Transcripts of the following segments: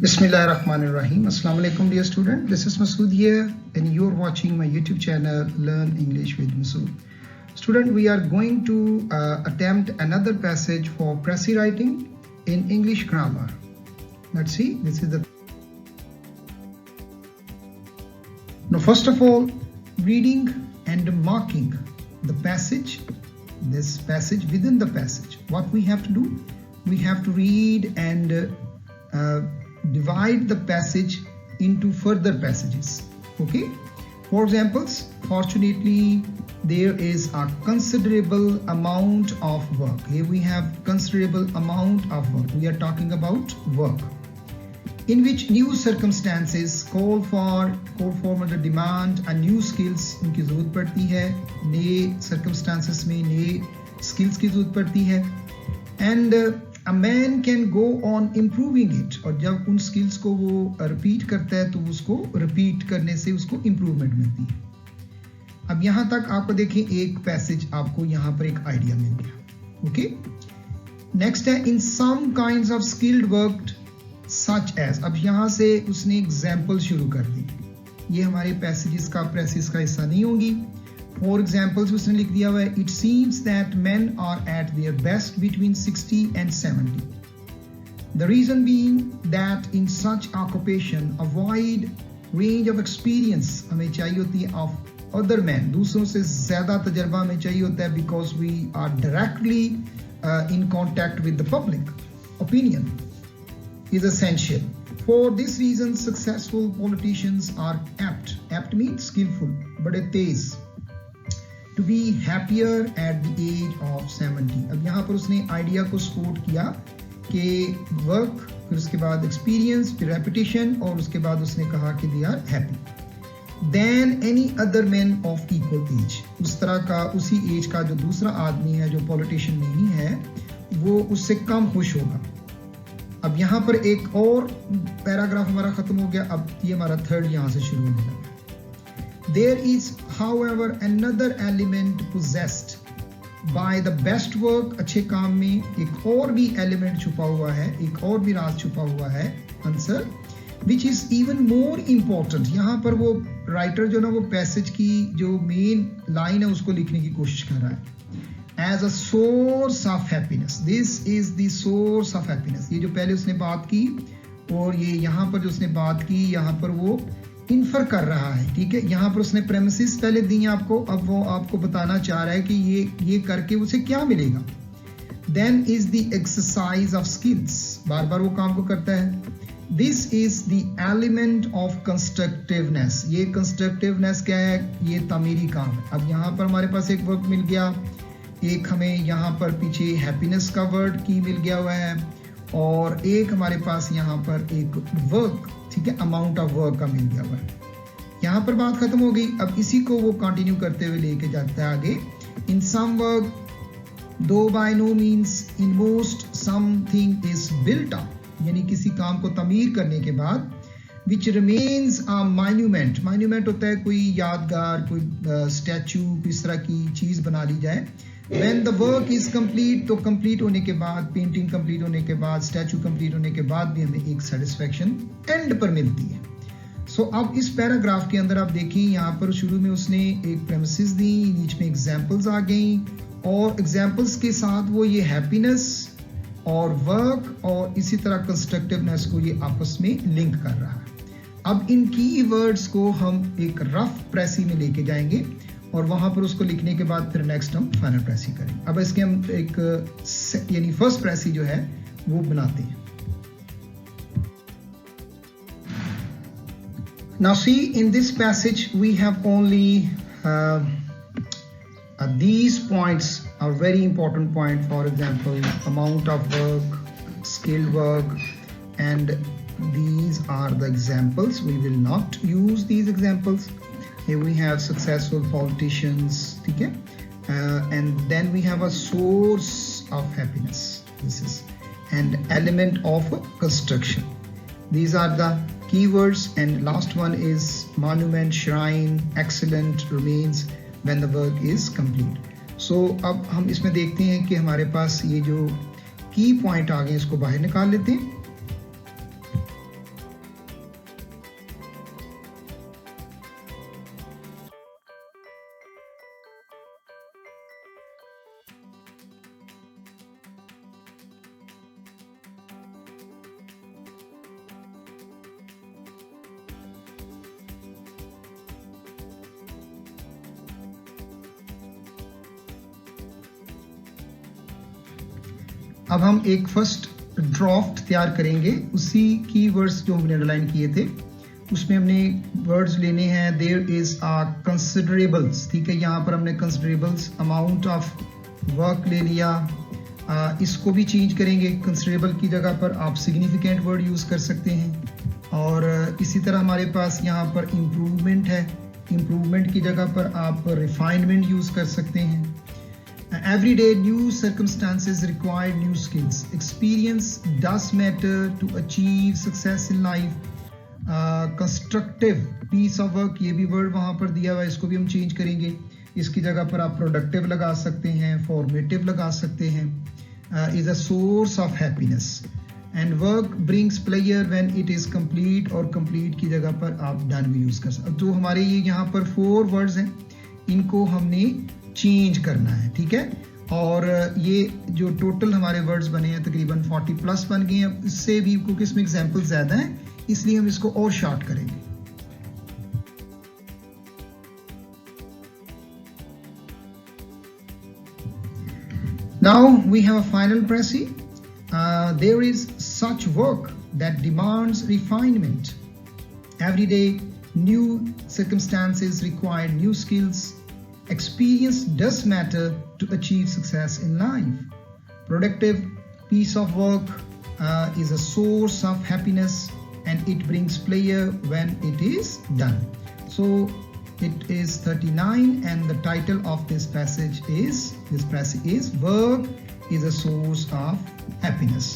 Bismillahirrahmanirrahim. Assalamu alaikum dear student. This is Masood here and you're watching my YouTube channel Learn English with Masood. Student, we are going to attempt another passage for Precis writing in English grammar. Let's see. This is the... Now first of all, reading and marking the passage, this passage within the passage. What we have to do? We have to read and divide the passage into further passages. Okay, for examples, fortunately there is a considerable amount of work. Here we have considerable amount of work. We are talking about work in which new circumstances call for the demand and new skills उनकी ज़रूरत पड़ती है, नए circumstances में नए skills की ज़रूरत पड़ती है, and a man can go on improving it. और जब उन skills को वो repeat करता है तो उसको repeat करने से उसको improvement मिलती है. अब यहाँ तक आपको देखें एक passage आपको यहाँ पर एक idea मिल गया. Okay? Next है in some kinds of skilled work such as. अब यहाँ से उसने example शुरू कर दी. ये हमारे passages का Precis का हिस्सा नहीं होंगी. For examples उसने लिख दिया हुआ है it seems that men are at their best between 60 and 70. The reason being that in such occupation a wide range of experience हमें चाहिए होती है of other men, दूसरों से ज़्यादा तजर्बा हमें चाहिए होता है because we are directly in contact with the public. Opinion is essential. For this reason successful politicians are apt. Apt means skillful, but it is to be happier at the age of 70. अब यहाँ पर उसने idea को support किया कि work, फिर उसके बाद एक्सपीरियंस, फिर रेपिटेशन, और उसके बाद उसने कहा कि they are happy than any other man of equal age. उस तरह का उसी एज का जो दूसरा आदमी है जो पॉलिटिशियन नहीं है वो उससे कम खुश होगा. अब यहाँ पर एक और पैराग्राफ हमारा खत्म हो गया. अब ये हमारा थर्ड यहाँ से शुरू होने लगा. There is, however, another element possessed by the best work. अच्छे काम में एक और भी element छुपा हुआ है, एक और भी राज छुपा हुआ है. Answer, which is even more important. यहाँ पर वो writer जो ना वो passage की जो main line है उसको लिखने की कोशिश कर रहा है. As a source of happiness. This is the source of happiness. ये जो पहले उसने बात की और ये यहाँ पर जो उसने बात की, यहाँ पर वो इन्फर कर रहा है. ठीक है, यहाँ पर उसने प्रेमिसेस पहले दी हैं आपको, अब वो आपको बताना चाह रहा है कि ये करके उसे क्या मिलेगा. Then is the exercise of skills. बार बार वो काम को करता है. This is the element of constructiveness. ये कंस्ट्रक्टिवनेस क्या है? ये तामीरी काम है. अब यहाँ पर हमारे पास एक वर्क मिल गया, एक हमें यहाँ पर पीछे हैप्पीनेस का वर्ड की मिल गया हुआ है, और एक हमारे पास यहाँ पर एक वर्क, ठीक है, अमाउंट ऑफ वर्क का मिल गया हुआ है. यहाँ पर बात खत्म हो गई. अब इसी को वो कंटिन्यू करते हुए लेके जाता है आगे. In some work though by no means in most something is built up. यानी किसी काम को तमीर करने के बाद which remains a monument. Monument होता है कोई यादगार, कोई स्टैचू, इस तरह की चीज बना ली जाए. When the work is complete, तो complete होने के बाद, पेंटिंग complete होने के बाद, स्टैचू complete होने के बाद भी हमें एक satisfaction एंड पर मिलती है. अब इस पैराग्राफ के अंदर आप देखें, यहाँ पर शुरू में उसने एक प्रेमिसेस दी, बीच में एग्जाम्पल्स आ गई, और एग्जाम्पल्स के साथ वो ये हैप्पीनेस और वर्क और इसी तरह कंस्ट्रक्टिवनेस को ये आपस में लिंक कर रहा है. अब इन की वर्ड्स को हम एक रफ प्रेसी में लेके जाएंगे और वहां पर उसको लिखने के बाद फिर नेक्स्ट हम फाइनल प्रेसी करेंगे. अब इसके हम एक यानी फर्स्ट प्रेसी जो है वो बनाते हैं. Now see, in this passage we have only these points are very important point. For example, amount of work, skilled work, and these are the examples. We will not use these examples. Here we have successful politicians, ठीक है, and then we have a source of happiness. This is an element of construction. These are the keywords, and last one is monument, shrine, excellent, remains when the work is complete. So अब हम इसमें देखते हैं कि हमारे पास ये जो की पॉइंट आ गए इसको बाहर निकाल लेते हैं. अब हम एक फर्स्ट ड्राफ्ट तैयार करेंगे उसी कीवर्ड्स जो हमने अंडरलाइन किए थे, उसमें हमने वर्ड्स लेने हैं देयर इज अ कंसिडरेबल्स, ठीक है, यहाँ पर हमने कंसिडरेबल्स अमाउंट ऑफ वर्क ले लिया, इसको भी चेंज करेंगे, कंसिडरेबल की जगह पर आप सिग्निफिकेंट वर्ड यूज़ कर सकते हैं। और इसी तरह हमारे पास यहाँ पर इम्प्रूवमेंट है, इम्प्रूवमेंट की जगह पर आप रिफाइनमेंट यूज़ कर सकते हैं। Every day new circumstances require new skills. Experience does matter to achieve success in life. Constructive piece of work, ये भी वर्ड वहाँ पर दिया हुआ है, इसको भी हम चेंज करेंगे, इसकी जगह पर आप प्रोडक्टिव लगा सकते हैं, फॉर्मेटिव लगा सकते हैं। is a source of happiness and work brings pleasure when it is complete, और complete की जगह पर आप done भी यूज कर सकते हैं। तो हमारे ये यहाँ पर 4 वर्ड्स हैं, इनको हमने चेंज करना है, ठीक है। और ये जो टोटल हमारे वर्ड्स बने हैं तकरीबन 40 प्लस बन गए हैं, इससे भी क्योंकि इसमें एग्जाम्पल ज्यादा हैं इसलिए हम इसको और शॉर्ट करेंगे। Now we have a final precis. There is such work that demands refinement. Every day new circumstances require new skills. Experience does matter to achieve success in life. Productive piece of work is a source of happiness and it brings pleasure when it is done. So it is 39 and the title of this passage is Work is a Source of Happiness.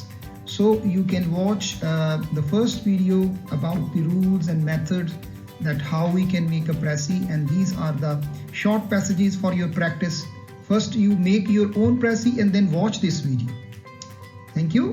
So you can watch the first video about the rules and methods that how we can make a Precis, and these are the short passages for your practice. First you make your own Precis and then watch this video. Thank you.